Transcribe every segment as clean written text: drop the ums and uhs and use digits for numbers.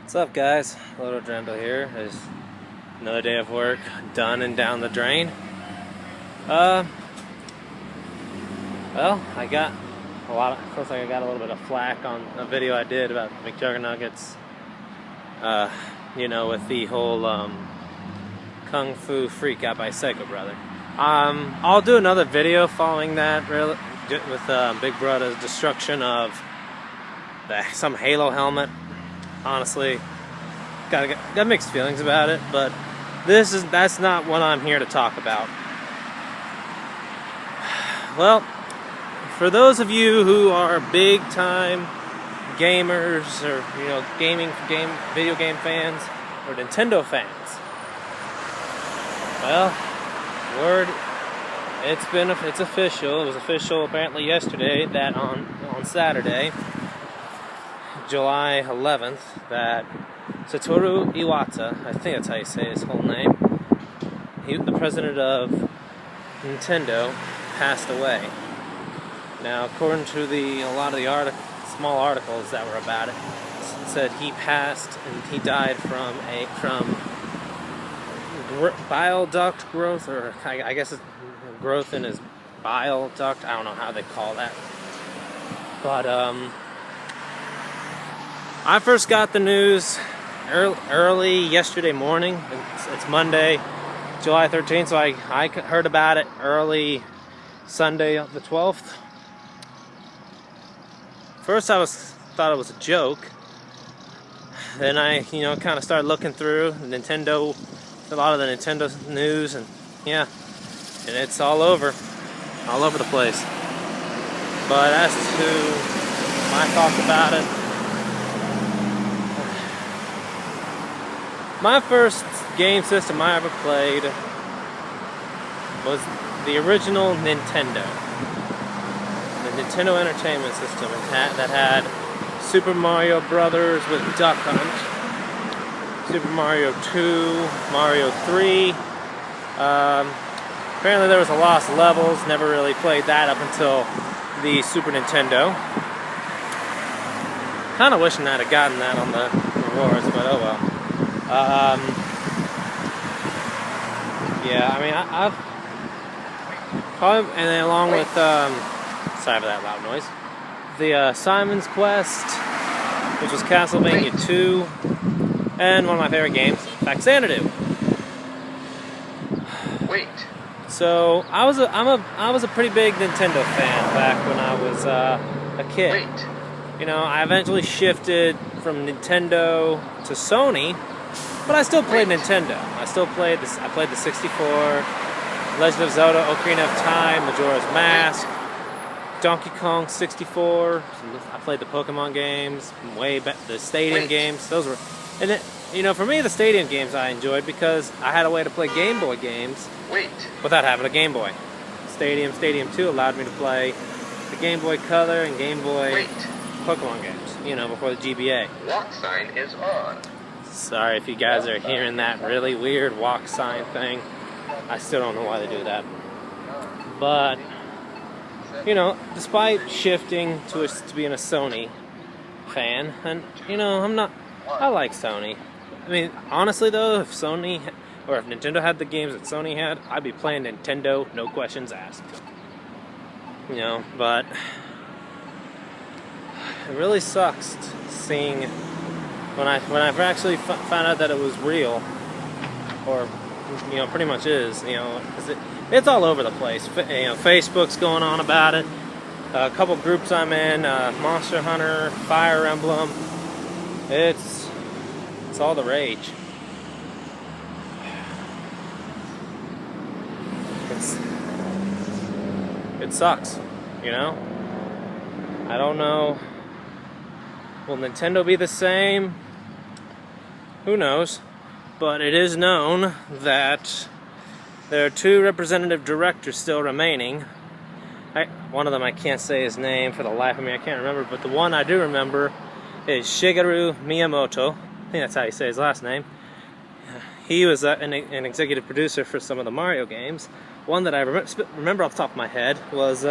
What's up, guys? Little Drendel here. It's another day of work done and down the drain. Well, I got feels like I got a little bit of flack on a video I did about McJuggernuggets. With the whole Kung Fu freak out by Psycho Brother. I'll do another video following that, really, with Big Brother's destruction of some Halo helmet. Honestly, got mixed feelings about it, but that's not what I'm here to talk about. Well, for those of you who are big time gamers or video game fans or Nintendo fans, well, it's official. It was official apparently yesterday that on Saturday, July 11th, that Satoru Iwata, I think that's how you say his whole name, the president of Nintendo, passed away. Now, according to a lot of the small articles that were about it, said he passed and he died from bile duct growth, or I guess it's growth in his bile duct. I don't know how they call that, but I first got the news early yesterday morning. It's Monday, July 13th, so I heard about it early Sunday, the 12th. First, I thought it was a joke. Then I, kind of started looking through a lot of the Nintendo news, and yeah, and it's all over the place. But as to my thoughts about it, my first game system I ever played was the original Nintendo. The Nintendo Entertainment System that had Super Mario Brothers with Duck Hunt, Super Mario 2, Mario 3. Apparently there was a Lost Levels, never really played that up until the Super Nintendo. Kind of wishing I'd have gotten that on the rewards, but oh well. I've probably, and then along with, sorry for that loud noise, the Simon's Quest, which was Castlevania 2, and one of my favorite games, in fact, Xanadu. Wait. So I was a pretty big Nintendo fan back when I was a kid. Wait. I eventually shifted from Nintendo to Sony. But I still played Nintendo. I played the 64, Legend of Zelda, Ocarina of Time, Majora's Mask, Donkey Kong 64. I played the Pokemon games, way back, the Stadium games. Those were, and for me, the Stadium games I enjoyed because I had a way to play Game Boy games without having a Game Boy. Stadium 2 allowed me to play the Game Boy Color and Game Boy Pokemon games. Before the GBA. Walk sign is on. Sorry if you guys are hearing that really weird walk sign thing. I still don't know why they do that. But, despite shifting to being a Sony fan, and, I like Sony. I mean, honestly though, if Nintendo had the games that Sony had, I'd be playing Nintendo, no questions asked. But it really sucks seeing when I actually found out that it was real, or pretty much is, 'cause it's all over the place. Facebook's going on about it. A couple groups I'm in, Monster Hunter, Fire Emblem. It's all the rage. It sucks, I don't know. Will Nintendo be the same? Who knows? But it is known that there are 2 representative directors still remaining. One of them, I can't say his name for the life of me. I can't remember, but the one I do remember is Shigeru Miyamoto. I think that's how you say his last name. He was an executive producer for some of the Mario games. One that I remember off the top of my head was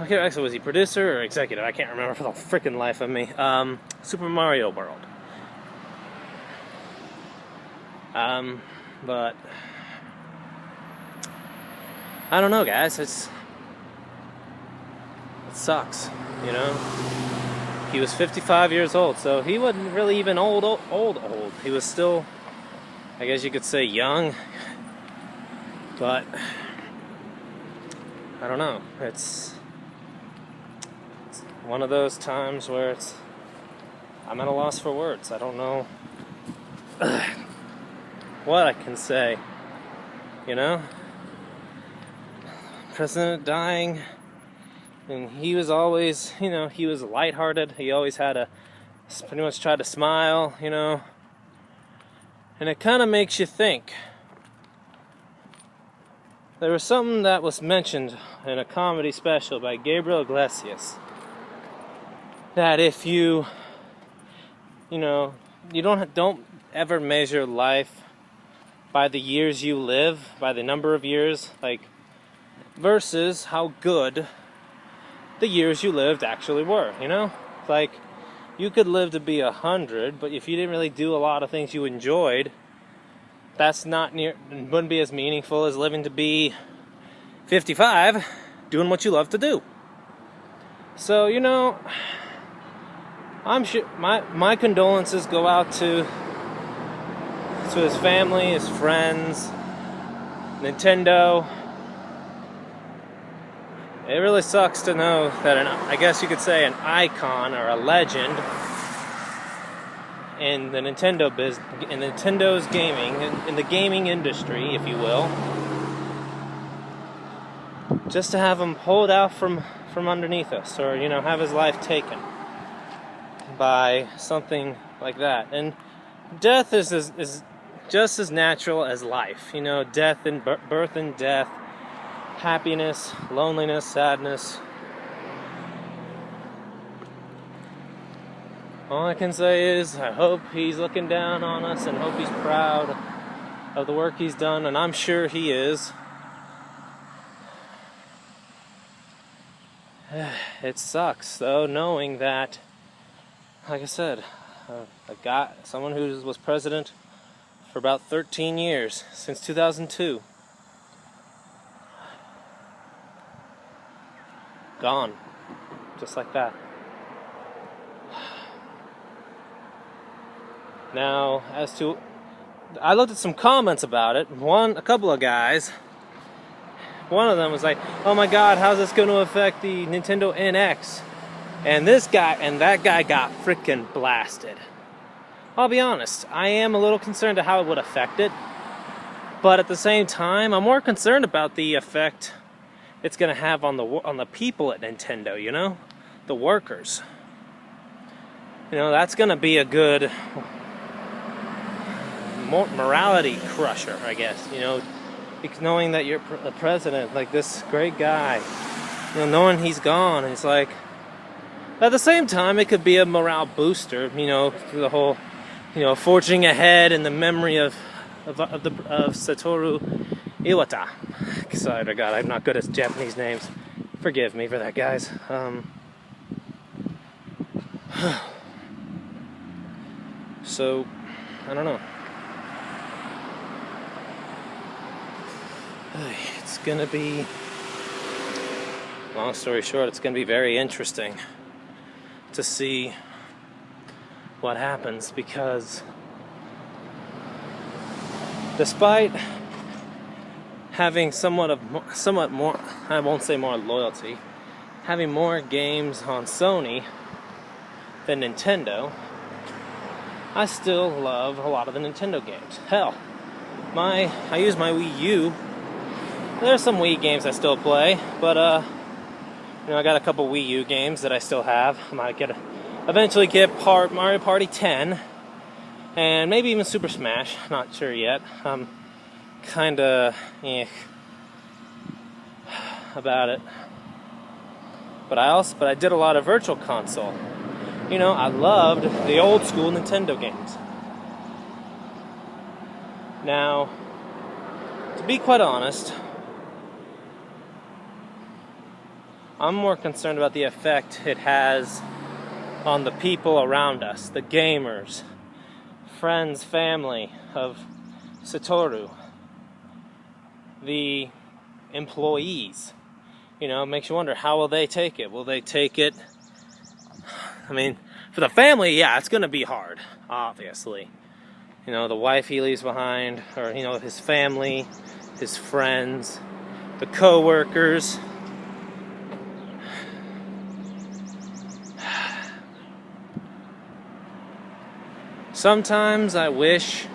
Okay, actually, was he producer or executive? I can't remember for the freaking life of me. Super Mario World. But I don't know, guys. It sucks, you know. He was 55 years old, so he wasn't really even old. He was still, I guess you could say, young. But I don't know. It's one of those times where I'm at a loss for words. I don't know what I can say. You know? President dying, and he was always, you know, he was lighthearted. He always pretty much tried to smile, you know. And it kind of makes you think. There was something that was mentioned in a comedy special by Gabriel Iglesias, that if you know, you don't ever measure life by the years you live, by the number of years, like, versus how good the years you lived actually were, you know? Like, you could live to be 100, but if you didn't really do a lot of things you enjoyed, wouldn't be as meaningful as living to be 55, doing what you love to do. So, you know, I'm sure my condolences go out to his family, his friends, Nintendo. It really sucks to know that I guess you could say an icon or a legend in the Nintendo's gaming, in the gaming industry, if you will, just to have him pulled out from underneath us, or, you know, have his life taken by something like that. And death is just as natural as life, you know. Death and birth and death, happiness, loneliness, sadness. All I can say is I hope he's looking down on us and hope he's proud of the work he's done, and I'm sure he is. It sucks, though, knowing that, like I said, someone who was president for about 13 years, since 2002, gone, just like that. Now, I looked at some comments about it. A couple of guys, one of them was like, "Oh my God, how's this going to affect the Nintendo NX?" And that guy got freaking blasted. I'll be honest, I am a little concerned to how it would affect it, but at the same time, I'm more concerned about the effect it's going to have on the people at Nintendo, you know? The workers. You know, that's going to be a good morality crusher, I guess, you know, knowing that you're the president, like this great guy, you know, knowing he's gone, and it's like, at the same time, it could be a morale booster, you know, through the whole, you know, forging ahead in the memory of Satoru Iwata. Sorry to God, I'm not good at Japanese names. Forgive me for that, guys. So, I don't know. It's gonna be, long story short, it's gonna be very interesting to see what happens, because despite having somewhat more, I won't say more loyalty, having more games on Sony than Nintendo, I still love a lot of the Nintendo games. Hell, I use my Wii U. There's some Wii games I still play, but you know, I got a couple Wii U games that I still have. I might eventually get Mario Party 10, and maybe even Super Smash. Not sure yet. I'm kinda about it. But I did a lot of Virtual Console. You know, I loved the old school Nintendo games. Now, to be quite honest, I'm more concerned about the effect it has on the people around us, the gamers, friends, family of Satoru, the employees. You know, it makes you wonder, how will they take it? Will they take it? I mean, for the family, yeah, it's going to be hard, obviously. You know, the wife he leaves behind, or, you know, his family, his friends, the co-workers. Sometimes I wish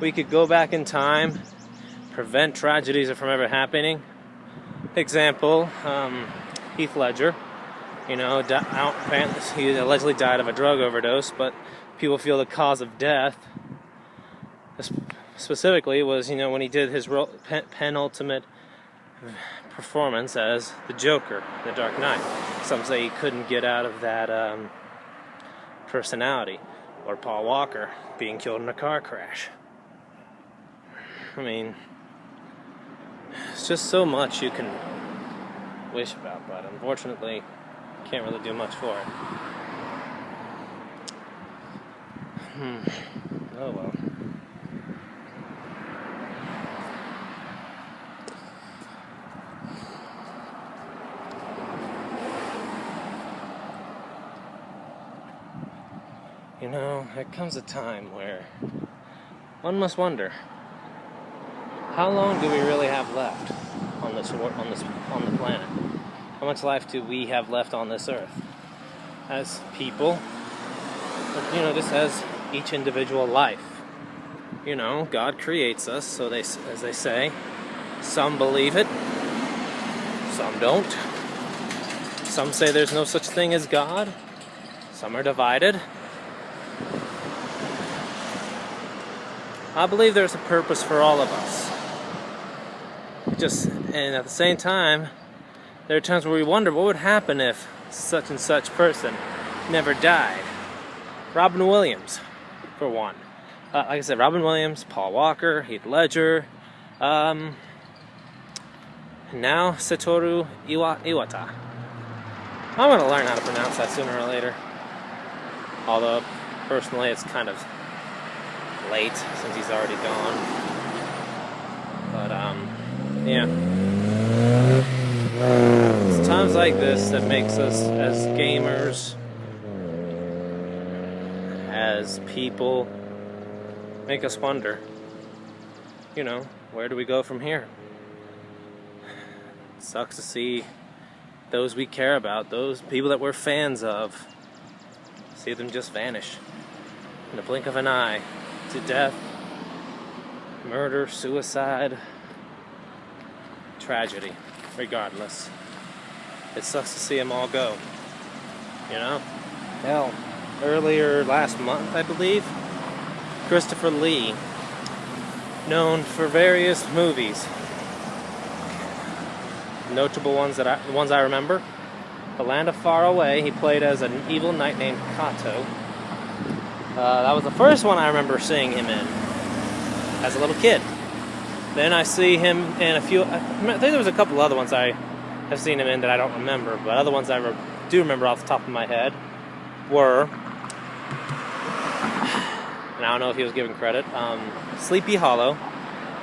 we could go back in time, prevent tragedies from ever happening. Example, Heath Ledger, you know, he allegedly died of a drug overdose, but people feel the cause of death specifically was, you know, when he did his penultimate performance as the Joker in The Dark Knight. Some say he couldn't get out of that personality. Or Paul Walker being killed in a car crash. I mean, it's just so much you can wish about, but unfortunately, can't really do much for it. Oh well. You know, there comes a time where one must wonder, how long do we really have left on the planet? How much life do we have left on this earth as people? You know, just as each individual life. You know, God creates us, so as they say, some believe it, some don't. Some say there's no such thing as God. Some are divided. I believe there's a purpose for all of us. And at the same time, there are times where we wonder what would happen if such and such person never died. Robin Williams, for one. Like I said, Robin Williams, Paul Walker, Heath Ledger, now Satoru Iwata. I'm going to learn how to pronounce that sooner or later. Although, personally, it's kind of late since he's already gone. But yeah, it's times like this that makes us as gamers, as people, make us wonder, you know, where do we go from here? It sucks to see those we care about, those people that we're fans of, see them just vanish in the blink of an eye. To death, murder, suicide, tragedy, regardless. It sucks to see them all go, you know? Hell, earlier last month, I believe, Christopher Lee, known for various movies, notable ones the ones I remember, The Land of Far Away, he played as an evil knight named Kato. That was the first one I remember seeing him in as a little kid. Then I see him in a few. I think there was a couple other ones I have seen him in that I don't remember, but other ones I do remember off the top of my head were, and I don't know if he was given credit, Sleepy Hollow,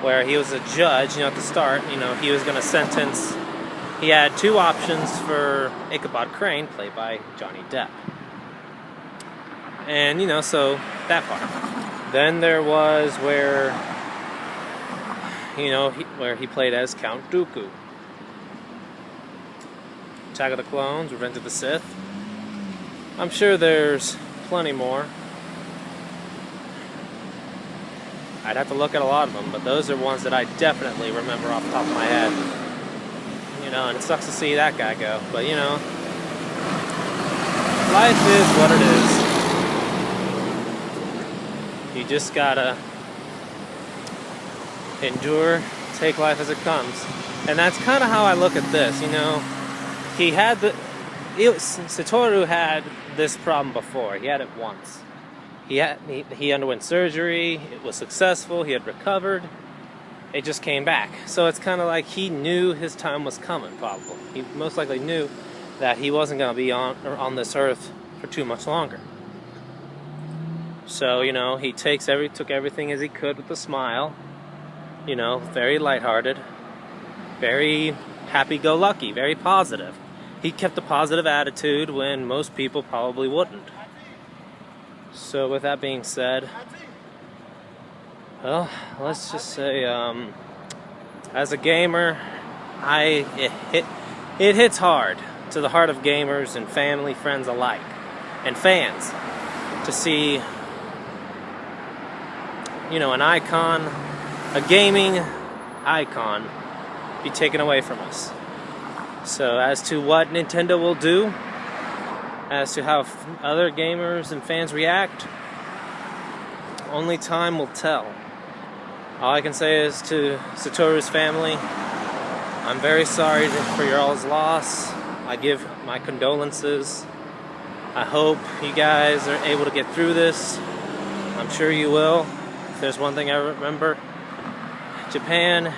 where he was a judge. You know, at the start, you know, he was going to sentence. He had two options for Ichabod Crane, played by Johnny Depp. And, you know, so that part. Then there was where, you know, where he played as Count Dooku. Attack of the Clones, Revenge of the Sith. I'm sure there's plenty more. I'd have to look at a lot of them, but those are ones that I definitely remember off the top of my head. You know, and it sucks to see that guy go. But, you know, life is what it is. You just gotta endure, take life as it comes. And that's kind of how I look at this, you know. Satoru had this problem before. He had it once. He underwent surgery, it was successful, he had recovered, it just came back. So it's kind of like he knew his time was coming, probably. He most likely knew that he wasn't going to be on this earth for too much longer. So, you know, he took everything as he could with a smile. You know, very lighthearted, very happy-go-lucky, very positive. He kept a positive attitude when most people probably wouldn't. So with that being said, well, let's just say, as a gamer, it hits hard to the heart of gamers and family, friends alike, and fans, to see, you know, an icon, a gaming icon, be taken away from us. So as to what Nintendo will do, as to how other gamers and fans react, only time will tell. All I can say is to Satoru's family, I'm very sorry for your all's loss. I give my condolences. I hope you guys are able to get through this. I'm sure you will. If there's one thing I remember, Japan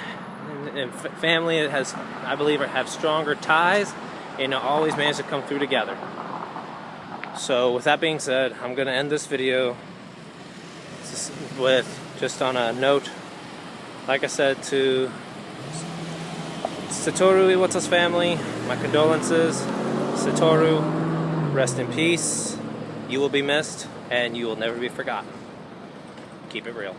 and family has, I believe, have stronger ties and always manage to come through together. So with that being said, I'm going to end this video with just on a note, like I said, to Satoru Iwata's family, my condolences. Satoru, rest in peace. You will be missed, and you will never be forgotten. Keep it real.